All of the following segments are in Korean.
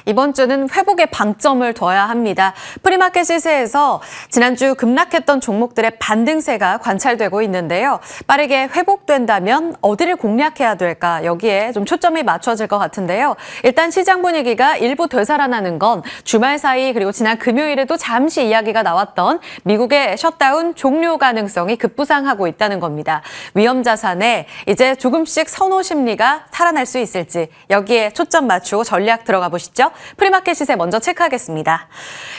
이번 주는 회복에 방점을 둬야 합니다. 프리마켓 시세에서 지난주 급락했던 종목들의 반등세가 관찰되고 있는데요. 빠르게 회복된다면 어디를 공략해야 될까? 여기에 좀 초점이 맞춰질 것 같은데요. 일단 시장 분위기가 일부 되살아나는 건 주말 사이 그리고 지난 금요일에도 잠시 이야기가 나왔던 미국의 셧다운 종료 가능성이 급부상하고 있다는 겁니다. 위험 자산에 이제 조금씩 선호 심리가 살아날 수 있을지 여기에 초점 맞추고 전략 들어가 보시죠. 프리마켓 시세 먼저 체크하겠습니다.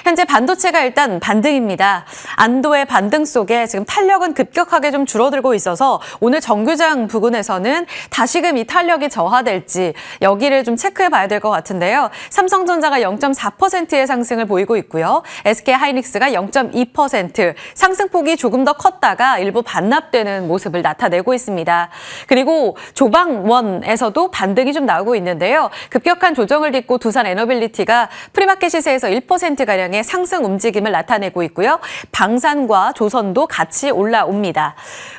현재 반도체가 일단 반등입니다. 안도의 반등 속에 지금 탄력은 급격하게 좀 줄어들고 있어서 오늘 정규장 부근에서는 다시금 이 탄력이 저하될지 여기를 좀 체크해 봐야 될 것 같은데요. 삼성전자가 0.4%의 상승을 보이고 있고요. SK하이닉스가 0.2%, 상승폭이 조금 더 컸다가 일부 반납되는 모습을 나타내고 있습니다. 그리고 조방원에서도 반등이 좀 나오고 있는데요. 급격한 조정을 딛고 두산 에너빌리티가 프리마켓 시세에서 1%가량의 상승 움직임을 나타내고 있고요. 방산과 조선도 같이 올라옵니다.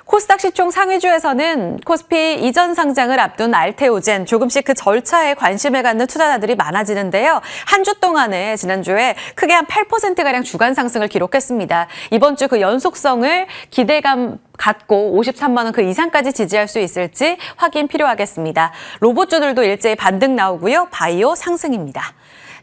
코스닥 시총 상위주에서는 코스피 이전 상장을 앞둔 알테오젠 조금씩 그 절차에 관심을 갖는 투자자들이 많아지는데요. 한 주 동안에 지난주에 크게 한 8%가량 주간 상승을 기록했습니다. 이번 주 그 연속성을 기대감 갖고 53만 원 그 이상까지 지지할 수 있을지 확인 필요하겠습니다. 로봇주들도 일제히 반등 나오고요. 바이오 상승입니다.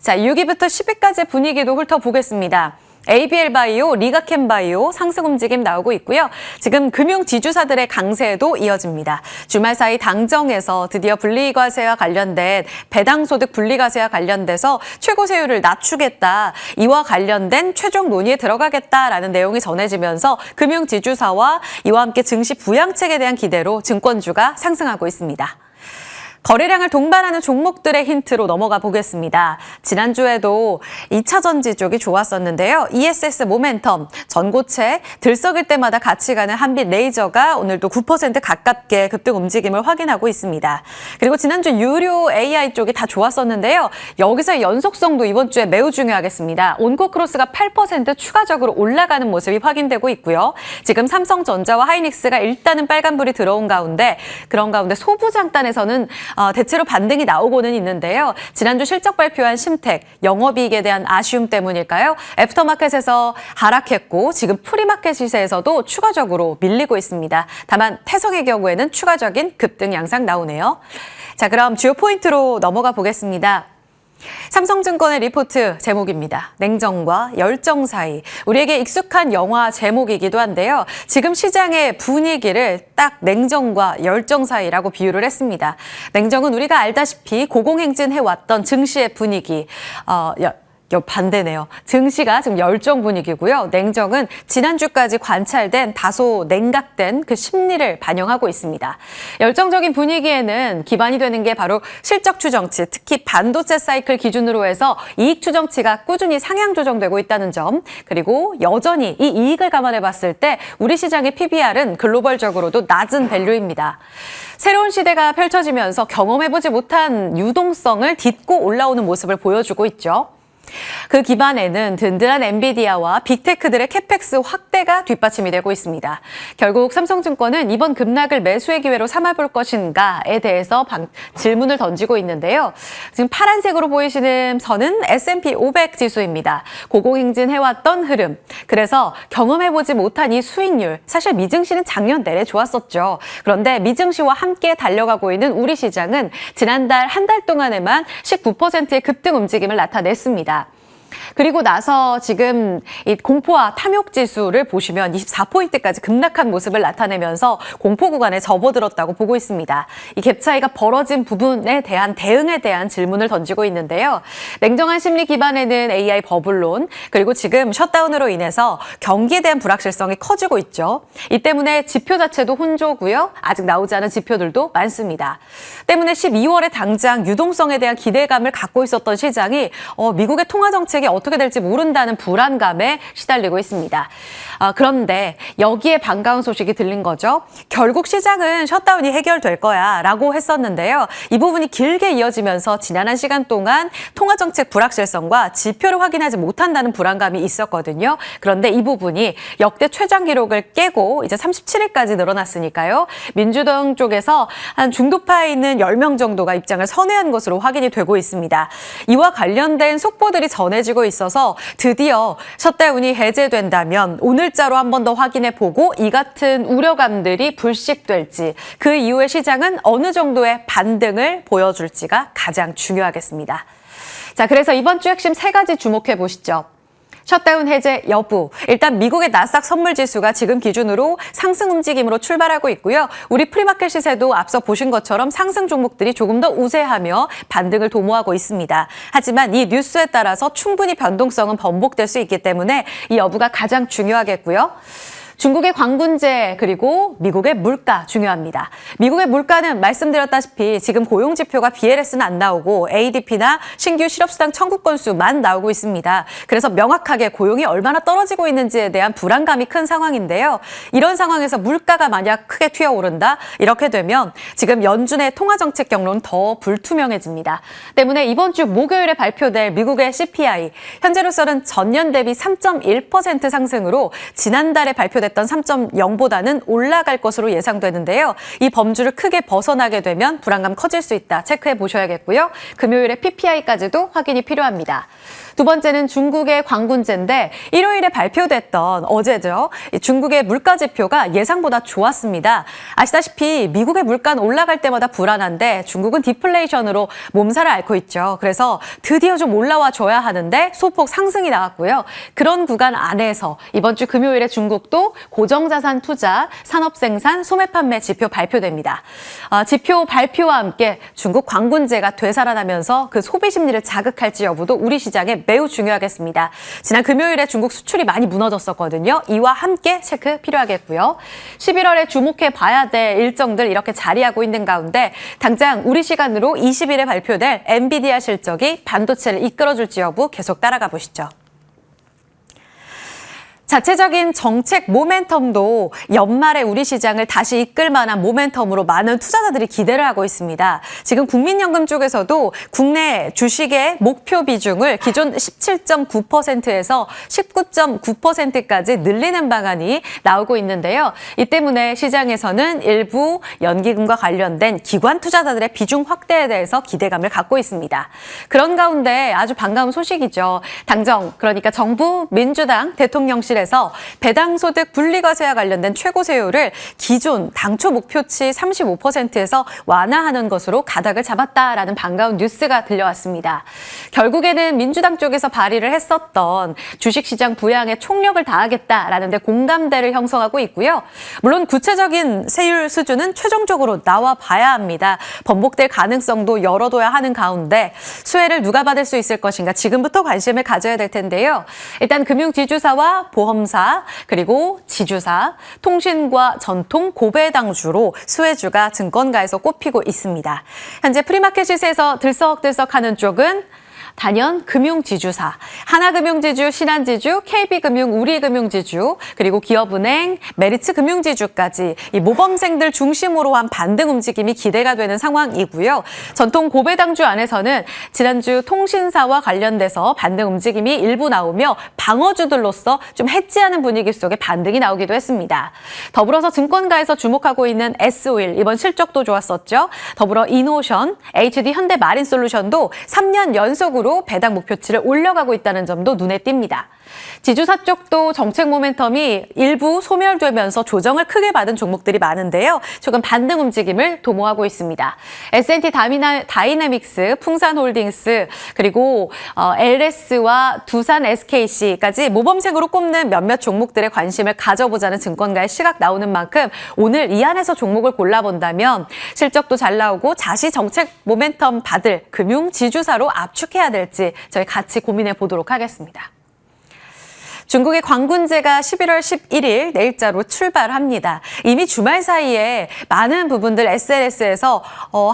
자, 6위부터 10위까지 분위기도 훑어보겠습니다. ABL바이오, 리가캠바이오 상승 움직임 나오고 있고요. 지금 금융 지주사들의 강세도 이어집니다. 주말 사이 당정에서 드디어 분리과세와 관련된 배당소득 분리과세와 관련돼서 최고세율을 낮추겠다. 이와 관련된 최종 논의에 들어가겠다라는 내용이 전해지면서 금융 지주사와 이와 함께 증시 부양책에 대한 기대로 증권주가 상승하고 있습니다. 거래량을 동반하는 종목들의 힌트로 넘어가 보겠습니다. 지난주에도 2차 전지 쪽이 좋았었는데요. ESS 모멘텀, 전고체, 들썩일 때마다 같이 가는 한빛 레이저가 오늘도 9% 가깝게 급등 움직임을 확인하고 있습니다. 그리고 지난주 유료 AI 쪽이 다 좋았었는데요. 여기서의 연속성도 이번 주에 매우 중요하겠습니다. 온코크로스가 8% 추가적으로 올라가는 모습이 확인되고 있고요. 지금 삼성전자와 하이닉스가 일단은 빨간불이 들어온 가운데 그런 가운데 소부장단에서는 대체로 반등이 나오고는 있는데요. 지난주 실적 발표한 심택, 영업이익에 대한 아쉬움 때문일까요? 애프터마켓에서 하락했고 지금 프리마켓 시세에서도 추가적으로 밀리고 있습니다. 다만 태성의 경우에는 추가적인 급등 양상 나오네요. 자, 그럼 주요 포인트로 넘어가 보겠습니다. 삼성증권의 리포트 제목입니다. 냉정과 열정 사이. 우리에게 익숙한 영화 제목이기도 한데요. 지금 시장의 분위기를 딱 냉정과 열정 사이라고 비유를 했습니다. 냉정은 우리가 알다시피 고공행진해왔던 증시의 분위기. 반대네요. 증시가 지금 열정 분위기고요. 냉정은 지난주까지 관찰된 다소 냉각된 그 심리를 반영하고 있습니다. 열정적인 분위기에는 기반이 되는 게 바로 실적 추정치, 특히 반도체 사이클 기준으로 해서 이익 추정치가 꾸준히 상향 조정되고 있다는 점, 그리고 여전히 이 이익을 감안해 봤을 때 우리 시장의 PBR은 글로벌적으로도 낮은 밸류입니다. 새로운 시대가 펼쳐지면서 경험해보지 못한 유동성을 딛고 올라오는 모습을 보여주고 있죠. 그 기반에는 든든한 엔비디아와 빅테크들의 캐펙스 확대가 뒷받침이 되고 있습니다. 결국 삼성증권은 이번 급락을 매수의 기회로 삼아볼 것인가에 대해서 질문을 던지고 있는데요. 지금 파란색으로 보이시는 선은 S&P 500 지수입니다. 고공행진해왔던 흐름. 그래서 경험해보지 못한 이 수익률. 사실 미증시는 작년 내내 좋았었죠. 그런데 미증시와 함께 달려가고 있는 우리 시장은 지난달 한 달 동안에만 19%의 급등 움직임을 나타냈습니다. 그리고 나서 지금 이 공포와 탐욕 지수를 보시면 24포인트까지 급락한 모습을 나타내면서 공포 구간에 접어들었다고 보고 있습니다. 이 갭 차이가 벌어진 부분에 대한 대응에 대한 질문을 던지고 있는데요. 냉정한 심리 기반에는 AI 버블론, 그리고 지금 셧다운으로 인해서 경기에 대한 불확실성이 커지고 있죠. 이 때문에 지표 자체도 혼조고요. 아직 나오지 않은 지표들도 많습니다. 때문에 12월에 당장 유동성에 대한 기대감을 갖고 있었던 시장이 미국의 통화 정책이 실적이 어떻게 될지 모른다는 불안감에 시달리고 있습니다. 그런데 여기에 반가운 소식이 들린 거죠. 결국 시장은 셧다운이 해결될 거야 라고 했었는데요. 이 부분이 길게 이어지면서 지난 시간 동안 통화정책 불확실성과 지표를 확인하지 못한다는 불안감이 있었거든요. 그런데 이 부분이 역대 최장 기록을 깨고 이제 37일까지 늘어났으니까요. 민주당 쪽에서 한 중도파에 있는 10명 정도가 입장을 선회한 것으로 확인이 되고 있습니다. 이와 관련된 속보들이 전해지고 있어서 드디어 셧다운이 해제된다면 오늘자로 한 번 더 확인해 보고 이 같은 우려감들이 불식될지 그 이후에 시장은 어느 정도의 반등을 보여줄지가 가장 중요하겠습니다. 자, 그래서 이번 주 핵심 3가지 주목해 보시죠. 셧다운 해제 여부. 일단 미국의 나스닥 선물지수가 지금 기준으로 상승 움직임으로 출발하고 있고요. 우리 프리마켓 시세도 앞서 보신 것처럼 상승 종목들이 조금 더 우세하며 반등을 도모하고 있습니다. 하지만 이 뉴스에 따라서 충분히 변동성은 번복될 수 있기 때문에 이 여부가 가장 중요하겠고요. 중국의 광군제 그리고 미국의 물가 중요합니다. 미국의 물가는 말씀드렸다시피 지금 고용지표가 BLS는 안 나오고 ADP나 신규 실업수당 청구 건수만 나오고 있습니다. 그래서 명확하게 고용이 얼마나 떨어지고 있는지에 대한 불안감이 큰 상황인데요. 이런 상황에서 물가가 만약 크게 튀어오른다? 이렇게 되면 지금 연준의 통화정책 경로는 더 불투명해집니다. 때문에 이번 주 목요일에 발표될 미국의 CPI, 현재로서는 전년 대비 3.1% 상승으로 지난달에 발표됐던 3.0보다는 올라갈 것으로 예상되는데요. 이 범주를 크게 벗어나게 되면 불안감 커질 수 있다. 체크해 보셔야겠고요. 금요일에 PPI까지도 확인이 필요합니다. 두 번째는 중국의 광군제인데 일요일에 발표됐던 어제죠. 중국의 물가 지표가 예상보다 좋았습니다. 아시다시피 미국의 물가는 올라갈 때마다 불안한데 중국은 디플레이션으로 몸살을 앓고 있죠. 그래서 드디어 좀 올라와 줘야 하는데 소폭 상승이 나왔고요. 그런 구간 안에서 이번 주 금요일에 중국도 고정자산 투자, 산업생산, 소매판매 지표 발표됩니다. 지표 발표와 함께 중국 광군제가 되살아나면서 그 소비 심리를 자극할지 여부도 우리 시장에 매우 중요하겠습니다. 지난 금요일에 중국 수출이 많이 무너졌었거든요. 이와 함께 체크 필요하겠고요. 11월에 주목해 봐야 될 일정들 이렇게 자리하고 있는 가운데 당장 우리 시간으로 20일에 발표될 엔비디아 실적이 반도체를 이끌어줄지 여부 계속 따라가 보시죠. 자체적인 정책 모멘텀도 연말에 우리 시장을 다시 이끌 만한 모멘텀으로 많은 투자자들이 기대를 하고 있습니다. 지금 국민연금 쪽에서도 국내 주식의 목표 비중을 기존 17.9%에서 19.9%까지 늘리는 방안이 나오고 있는데요. 이 때문에 시장에서는 일부 연기금과 관련된 기관 투자자들의 비중 확대에 대해서 기대감을 갖고 있습니다. 그런 가운데 아주 반가운 소식이죠. 당정, 그러니까 정부, 민주당, 대통령실 에서 배당소득 분리과세와 관련된 최고세율을 기존 당초 목표치 35%에서 완화하는 것으로 가닥을 잡았다라는 반가운 뉴스가 들려왔습니다. 결국에는 민주당 쪽에서 발의를 했었던 주식시장 부양에 총력을 다하겠다라는 데 공감대를 형성하고 있고요. 물론 구체적인 세율 수준은 최종적으로 나와 봐야 합니다. 번복될 가능성도 열어둬야 하는 가운데 수혜를 누가 받을 수 있을 것인가 지금부터 관심을 가져야 될 텐데요. 일단 금융지주사와 보험사 그리고 지주사, 통신과 전통 고배당주로 수혜주가 증권가에서 꼽히고 있습니다. 현재 프리마켓 시세에서 들썩들썩하는 쪽은 단연 금융지주사, 하나금융지주, 신한지주, KB금융, 우리금융지주, 그리고 기업은행, 메리츠금융지주까지 이 모범생들 중심으로 한 반등 움직임이 기대가 되는 상황이고요. 전통 고배당주 안에서는 지난주 통신사와 관련돼서 반등 움직임이 일부 나오며 방어주들로서 좀 해지하는 분위기 속에 반등이 나오기도 했습니다. 더불어서 증권가에서 주목하고 있는 S-오일, 이번 실적도 좋았었죠. 더불어 이노션, HD 현대마린솔루션도 3년 연속으로 배당 목표치를 올려가고 있다는 점도 눈에 띕니다. 지주사 쪽도 정책 모멘텀이 일부 소멸되면서 조정을 크게 받은 종목들이 많은데요. 조금 반등 움직임을 도모하고 있습니다. S&T 다이내믹스, 풍산홀딩스, 그리고 LS와 두산 SKC까지 모범생으로 꼽는 몇몇 종목들의 관심을 가져보자는 증권가의 시각 나오는 만큼 오늘 이 안에서 종목을 골라본다면 실적도 잘 나오고 자시 정책 모멘텀 받을 금융 지주사로 압축해야 될지 저희 같이 고민해 보도록 하겠습니다. 중국의 광군제가 11월 11일 내일자로 출발합니다. 이미 주말 사이에 많은 부분들 SNS에서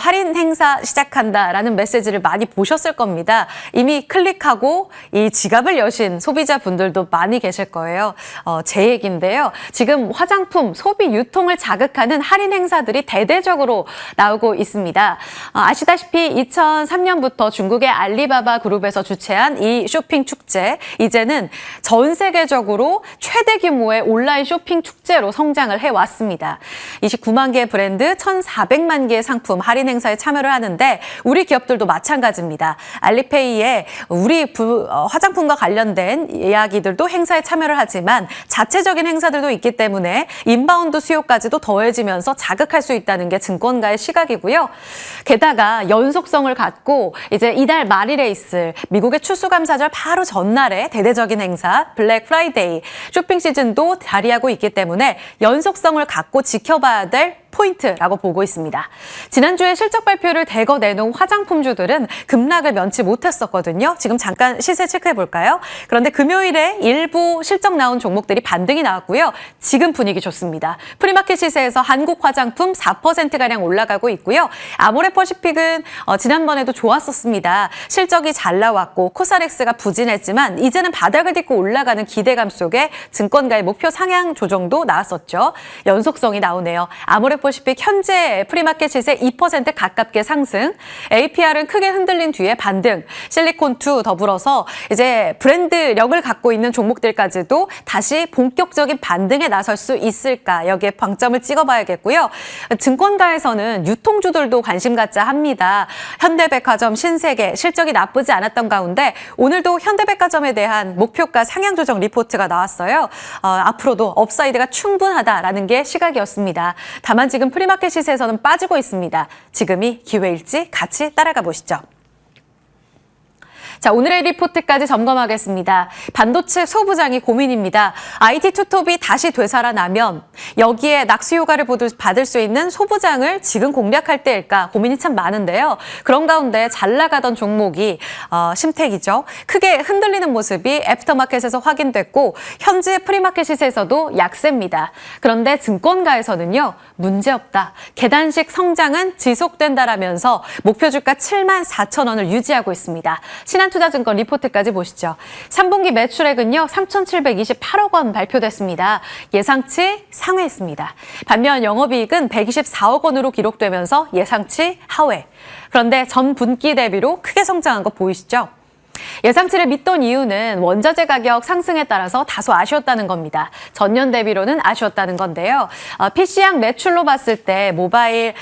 할인 행사 시작한다라는 메시지를 많이 보셨을 겁니다. 이미 클릭하고 이 지갑을 여신 소비자분들도 많이 계실 거예요. 제 얘기인데요. 지금 화장품 소비 유통을 자극하는 할인 행사들이 대대적으로 나오고 있습니다. 아시다시피 2003년부터 중국의 알리바바 그룹에서 주최한 이 쇼핑 축제, 이제는 전 세계적으로 최대 규모의 온라인 쇼핑 축제로 성장을 해왔습니다. 29만 개의 브랜드, 1,400만 개의 상품 할인 행사에 참여를 하는데 우리 기업들도 마찬가지입니다. 알리페이에 우리 화장품과 관련된 이야기들도 행사에 참여를 하지만 자체적인 행사들도 있기 때문에 인바운드 수요까지도 더해지면서 자극할 수 있다는 게 증권가의 시각이고요. 게다가 연속성을 갖고 이제 이달 말일에 있을 미국의 추수감사절 바로 전날에 대대적인 행사 블랙 프라이데이 쇼핑 시즌도 자리하고 있기 때문에 연속성을 갖고 지켜봐야 될 포인트라고 보고 있습니다. 지난주에 실적 발표를 대거 내놓은 화장품주들은 급락을 면치 못했었거든요. 지금 잠깐 시세 체크해 볼까요? 그런데 금요일에 일부 실적 나온 종목들이 반등이 나왔고요. 지금 분위기 좋습니다. 프리마켓 시세에서 한국 화장품 4%가량 올라가고 있고요. 아모레퍼시픽은 지난번에도 좋았었습니다. 실적이 잘 나왔고 코사렉스가 부진했지만 이제는 바닥을 딛고 올라가는 기대감 속에 증권가의 목표 상향 조정도 나왔었죠. 연속성이 나오네요. 아모레퍼시픽 현재 프리마켓 시세 2% 가깝게 상승, APR은 크게 흔들린 뒤에 반등, 실리콘2 더불어서 이제 브랜드력을 갖고 있는 종목들까지도 다시 본격적인 반등에 나설 수 있을까, 여기에 방점을 찍어봐야겠고요. 증권가에서는 유통주들도 관심 갖자 합니다. 현대백화점, 신세계 실적이 나쁘지 않았던 가운데 오늘도 현대백화점에 대한 목표가 상향 조정 리포트가 나왔어요. 앞으로도 업사이드가 충분하다라는 게 시각이었습니다. 다만 지금 프리마켓 시세에서는 빠지고 있습니다. 지금이 기회일지 같이 따라가 보시죠. 자, 오늘의 리포트까지 점검하겠습니다. 반도체 소부장이 고민입니다. IT 투톱이 다시 되살아나면 여기에 낙수 효과를 받을 수 있는 소부장을 지금 공략할 때일까 고민이 참 많은데요. 그런 가운데 잘 나가던 종목이 심택이죠. 크게 흔들리는 모습이 애프터마켓에서 확인됐고 현재 프리마켓 시세에서도 약세입니다. 그런데 증권가에서는요. 문제없다. 계단식 성장은 지속된다라면서 목표 주가 74,000원을 유지하고 있습니다. 신한투자증권 리포트까지 보시죠. 3분기 매출액은요. 3,728억 원 발표됐습니다. 예상치 상회했습니다. 반면 영업이익은 124억 원으로 기록되면서 예상치 하회. 그런데 전 분기 대비로 크게 성장한 거 보이시죠? 예상치를 믿던 이유는 원자재 가격 상승에 따라서 다소 아쉬웠다는 겁니다. 전년 대비로는 아쉬웠다는 건데요. PC향 매출로 봤을 때 모바일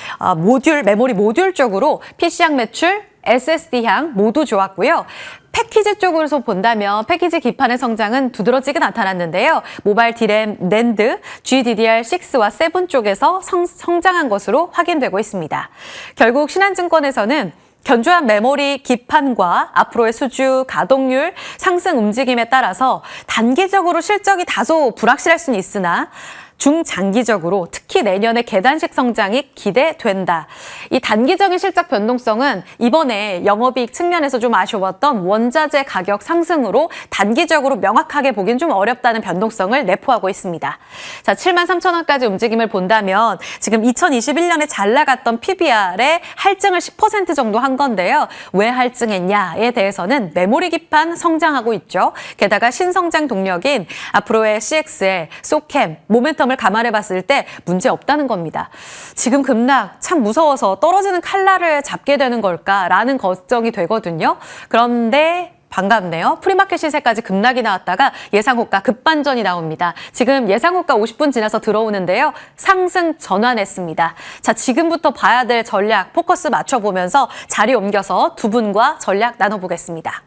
메모리 모듈 쪽으로 PC향 매출, SSD향 모두 좋았고요. 패키지 쪽으로서 본다면 패키지 기판의 성장은 두드러지게 나타났는데요. 모바일 D램, 낸드, GDDR6와 7 쪽에서 성장한 것으로 확인되고 있습니다. 결국 신한증권에서는 견조한 메모리 기판과 앞으로의 수주, 가동률, 상승 움직임에 따라서 단기적으로 실적이 다소 불확실할 수는 있으나 중장기적으로 특히 내년의 계단식 성장이 기대된다. 이 단기적인 실적 변동성은 이번에 영업이익 측면에서 좀 아쉬웠던 원자재 가격 상승으로 단기적으로 명확하게 보긴 좀 어렵다는 변동성을 내포하고 있습니다. 자, 73,000원까지 움직임을 본다면 지금 2021년에 잘 나갔던 PBR에 할증을 10% 정도 한 건데요. 왜 할증했냐에 대해서는 메모리 기판 성장하고 있죠. 게다가 신성장 동력인 앞으로의 CXL, 소캠, 모멘텀 을 감안해 봤을 때 문제 없다는 겁니다. 지금 급락 참 무서워서 떨어지는 칼날을 잡게 되는 걸까라는 걱정이 되거든요. 그런데 반갑네요. 프리마켓 시세까지 급락이 나왔다가 예상호가 급반전이 나옵니다. 지금 예상호가 50분 지나서 들어오는데요. 상승 전환했습니다. 자, 지금부터 봐야 될 전략 포커스 맞춰보면서 자리 옮겨서 두 분과 전략 나눠보겠습니다.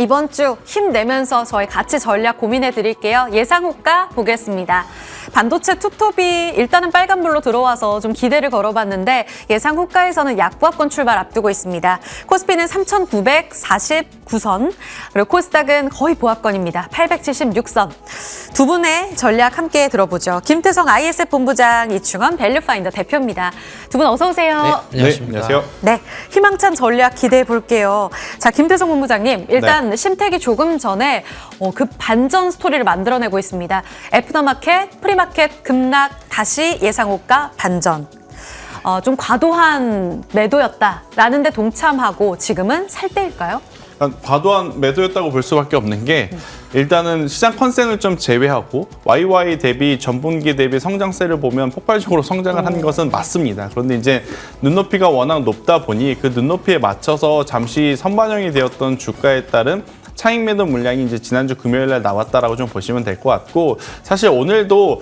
이번 주 힘내면서 저희 같이 전략 고민해 드릴게요. 예상호가 보겠습니다. 반도체 투톱이 일단은 빨간불로 들어와서 좀 기대를 걸어봤는데 예상호가에서는 약보합권 출발 앞두고 있습니다. 코스피는 3,949선, 그리고 코스닥은 거의 보합권입니다. 876선. 두 분의 전략 함께 들어보죠. 김태성 ISF 본부장, 이충원 밸류파인더 대표입니다. 두 분 어서 오세요. 네, 안녕하십니까. 네, 안녕하세요. 네, 희망찬 전략 기대해 볼게요. 자, 김태성 본부장님, 일단 심택이 조금 전에 급 반전 스토리를 만들어내고 있습니다. 애프터마켓, 프리마켓 급락, 다시 예상호가 반전. 좀 과도한 매도였다라는 데 동참하고 지금은 살 때일까요? 과도한 매도였다고 볼 수밖에 없는 게 일단은 시장 컨센을 좀 제외하고 YY 대비 전분기 대비 성장세를 보면 폭발적으로 성장을 한 것은 맞습니다. 그런데 이제 눈높이가 워낙 높다 보니 그 눈높이에 맞춰서 잠시 선반영이 되었던 주가에 따른 차익 매도 물량이 이제 지난주 금요일 날 나왔다라고 좀 보시면 될 것 같고, 사실 오늘도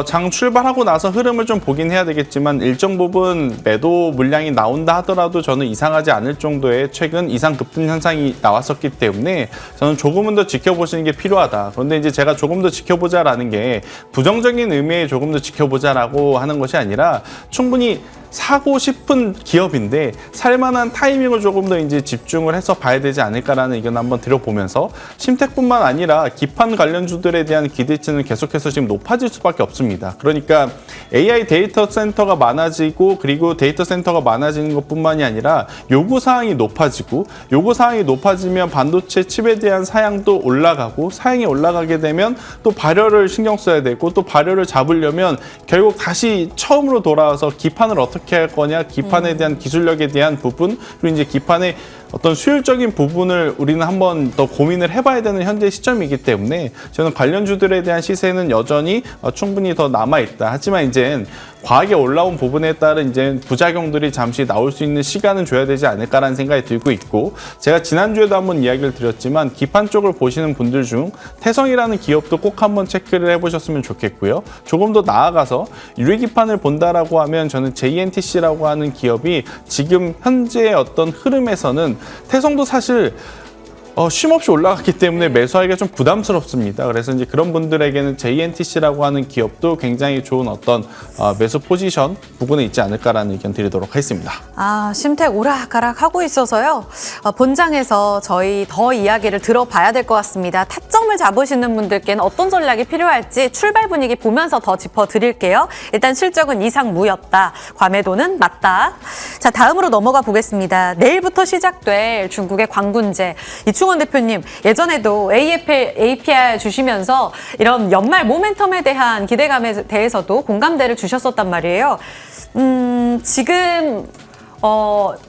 장 출발하고 나서 흐름을 좀 보긴 해야 되겠지만 일정 부분 매도 물량이 나온다 하더라도 저는 이상하지 않을 정도의 최근 이상 급등 현상이 나왔었기 때문에 저는 조금은 더 지켜보시는 게 필요하다. 그런데 이제 제가 조금 더 지켜보자라는 게 부정적인 의미의 조금 더 지켜보자라고 하는 것이 아니라 충분히 사고 싶은 기업인데 살만한 타이밍을 조금 더 이제 집중을 해서 봐야 되지 않을까라는 의견 한번 드려보면서 심택뿐만 아니라 기판 관련주들에 대한 기대치는 계속해서 지금 높아질 수밖에 없습니다. 그러니까 AI 데이터 센터가 많아지고 그리고 데이터 센터가 많아지는 것뿐만이 아니라 요구사항이 높아지고 요구사항이 높아지면 반도체 칩에 대한 사양도 올라가고 사양이 올라가게 되면 또 발열을 신경 써야 되고 또 발열을 잡으려면 결국 다시 처음으로 돌아와서 기판을 어떻게 할 거냐, 기판에 대한 기술력에 대한 부분, 그리고 이제 기판의 어떤 수율적인 부분을 우리는 한번 더 고민을 해봐야 되는 현재 시점이기 때문에 저는 관련주들에 대한 시세는 여전히 충분히 더 남아있다. 하지만 이제 과하게 올라온 부분에 따른 이제 부작용들이 잠시 나올 수 있는 시간은 줘야 되지 않을까라는 생각이 들고 있고, 제가 지난주에도 한번 이야기를 드렸지만 기판 쪽을 보시는 분들 중 태성이라는 기업도 꼭 한번 체크를 해보셨으면 좋겠고요. 조금 더 나아가서 유리기판을 본다라고 하면 저는 JNTC라고 하는 기업이 지금 현재의 어떤 흐름에서는 태성도 사실 쉼없이 올라갔기 때문에 매수하기가 좀 부담스럽습니다. 그래서 이제 그런 분들에게는 JNTC라고 하는 기업도 굉장히 좋은 어떤 매수 포지션 부분에 있지 않을까라는 의견 드리도록 하겠습니다. 심택 오락가락 하고 있어서요. 본장에서 저희 더 이야기를 들어봐야 될 것 같습니다. 타점을 잡으시는 분들께는 어떤 전략이 필요할지 출발 분위기 보면서 더 짚어드릴게요. 일단 실적은 이상무였다. 과매도는 맞다. 자, 다음으로 넘어가 보겠습니다. 내일부터 시작될 중국의 광군제. 이충원 대표님, 예전에도 APR 주시면서 이런 연말 모멘텀에 대한 기대감에 대해서도 공감대를 주셨었단 말이에요. 지금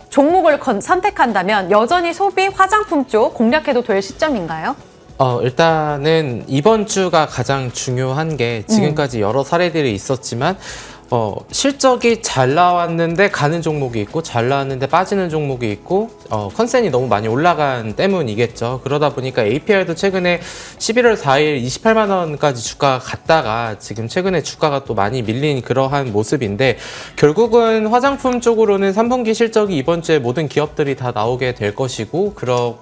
종목을 선택한다면 여전히 소비 화장품 쪽 공략해도 될 시점인가요? 일단은 이번 주가 가장 중요한 게 지금까지 여러 사례들이 있었지만 실적이 잘 나왔는데 가는 종목이 있고 잘 나왔는데 빠지는 종목이 있고 컨센이 너무 많이 올라간 때문이겠죠. 그러다 보니까 APR도 최근에 11월 4일 28만 원까지 주가가 갔다가 지금 최근에 주가가 또 많이 밀린 그러한 모습인데, 결국은 화장품 쪽으로는 3분기 실적이 이번 주에 모든 기업들이 다 나오게 될 것이고,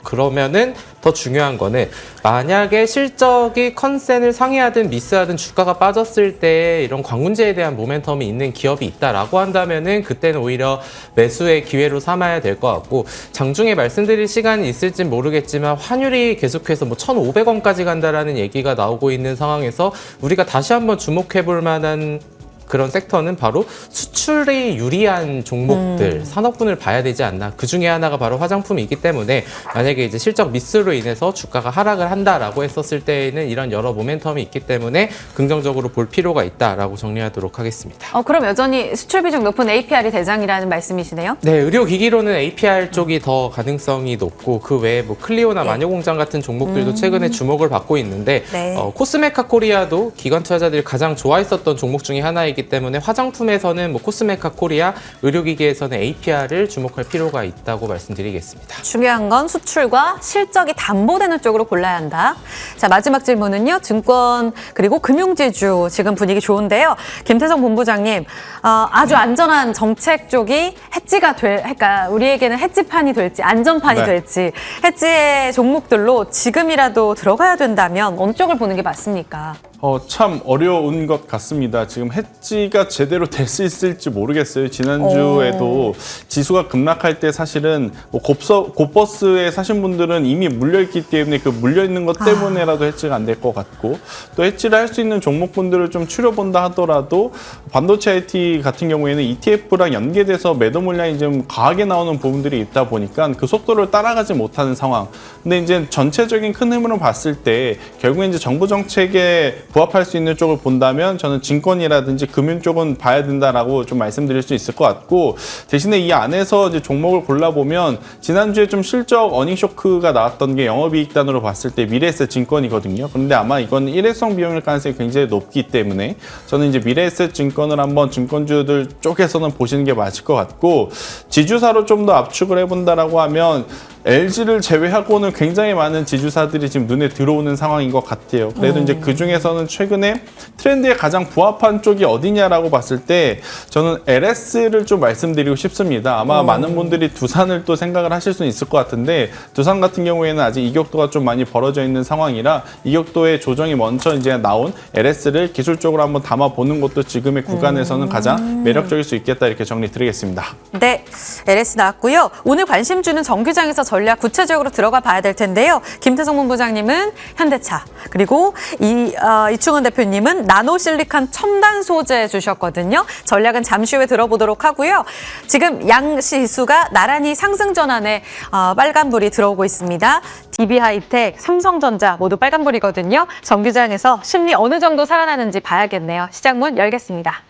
그러면은 더 중요한 거는 만약에 실적이 컨센을 상회하든 미스하든 주가가 빠졌을 때 이런 광군제에 대한 모멘텀이 있는 기업이 있다라고 한다면은 그때는 오히려 매수의 기회로 삼아야 될 것 같고, 장중에 말씀드릴 시간이 있을진 모르겠지만 환율이 계속해서 1,500원까지 간다라는 얘기가 나오고 있는 상황에서 우리가 다시 한번 주목해 볼 만한 그런 섹터는 바로 수출이 유리한 종목들, 산업군을 봐야 되지 않나. 그 중에 하나가 바로 화장품이기 때문에 만약에 이제 실적 미스로 인해서 주가가 하락을 한다라고 했었을 때에는 이런 여러 모멘텀이 있기 때문에 긍정적으로 볼 필요가 있다라고 정리하도록 하겠습니다. 그럼 여전히 수출 비중 높은 APR이 대장이라는 말씀이시네요? 네, 의료기기로는 APR 쪽이 더 가능성이 높고 그 외에 클리오나 마녀공장 같은 종목들도 최근에 주목을 받고 있는데 네. 코스메카 코리아도 기관 투자자들이 가장 좋아했었던 종목 중에 하나이기 분야이기 때문에 화장품에서는 뭐 코스메카 코리아, 의료기기에서는 APR을 주목할 필요가 있다고 말씀드리겠습니다. 중요한 건 수출과 실적이 담보되는 쪽으로 골라야 한다. 자, 마지막 질문은요. 증권 그리고 금융지주 지금 분위기 좋은데요. 김태성 본부장님, 아주 안전한 정책 쪽이 그러니까 우리에게는 해지판이 될지 안전판이 네. 될지 해지의 종목들로 지금이라도 들어가야 된다면 어느 쪽을 보는 게 맞습니까? 참 어려운 것 같습니다. 지금 해지가 제대로 될 수 있을지 모르겠어요. 지난주에도 지수가 급락할 때 사실은 뭐 곱버스에 사신 분들은 이미 물려있기 때문에 그 물려있는 것 때문에라도 해지가 안 될 것 같고, 또 해지를 할 수 있는 종목분들을 좀 추려본다 하더라도 반도체 IT 같은 경우에는 ETF랑 연계돼서 매도 물량이 좀 과하게 나오는 부분들이 있다 보니까 그 속도를 따라가지 못하는 상황. 근데 이제 전체적인 큰 흐름으로 봤을 때 결국에 이제 정부 정책에 부합할 수 있는 쪽을 본다면 저는 증권이라든지 금융 쪽은 봐야 된다라고 좀 말씀드릴 수 있을 것 같고, 대신에 이 안에서 이제 종목을 골라보면 지난주에 좀 실적 어닝 쇼크가 나왔던 게 영업이익단으로 봤을 때 미래에셋 증권이거든요. 그런데 아마 이건 일회성 비용일 가능성이 굉장히 높기 때문에 저는 이제 미래에셋 증권을 한번 증권주들 쪽에서는 보시는 게 맞을 것 같고, 지주사로 좀 더 압축을 해본다라고 하면 LG를 제외하고는 굉장히 많은 지주사들이 지금 눈에 들어오는 상황인 것 같아요. 그래도 이제 그 중에서는 최근에 트렌드에 가장 부합한 쪽이 어디냐라고 봤을 때 저는 LS를 좀 말씀드리고 싶습니다. 아마 많은 분들이 두산을 또 생각을 하실 수는 있을 것 같은데, 두산 같은 경우에는 아직 이격도가 좀 많이 벌어져 있는 상황이라 이격도의 조정이 먼저 이제 나온 LS를 기술적으로 한번 담아보는 것도 지금의 구간에서는 가장 매력적일 수 있겠다, 이렇게 정리 드리겠습니다. 네, LS 나왔고요. 오늘 관심 주는 정규장에서 전략 구체적으로 들어가 봐야 될 텐데요. 김태성 본부장님은 현대차, 그리고 이충원 대표님은 나노실리칸 첨단 소재 주셨거든요. 전략은 잠시 후에 들어보도록 하고요. 지금 양 지수가 나란히 상승 전환에 빨간불이 들어오고 있습니다. DB하이텍, 삼성전자 모두 빨간불이거든요. 정규장에서 심리 어느 정도 살아나는지 봐야겠네요. 시장 문 열겠습니다.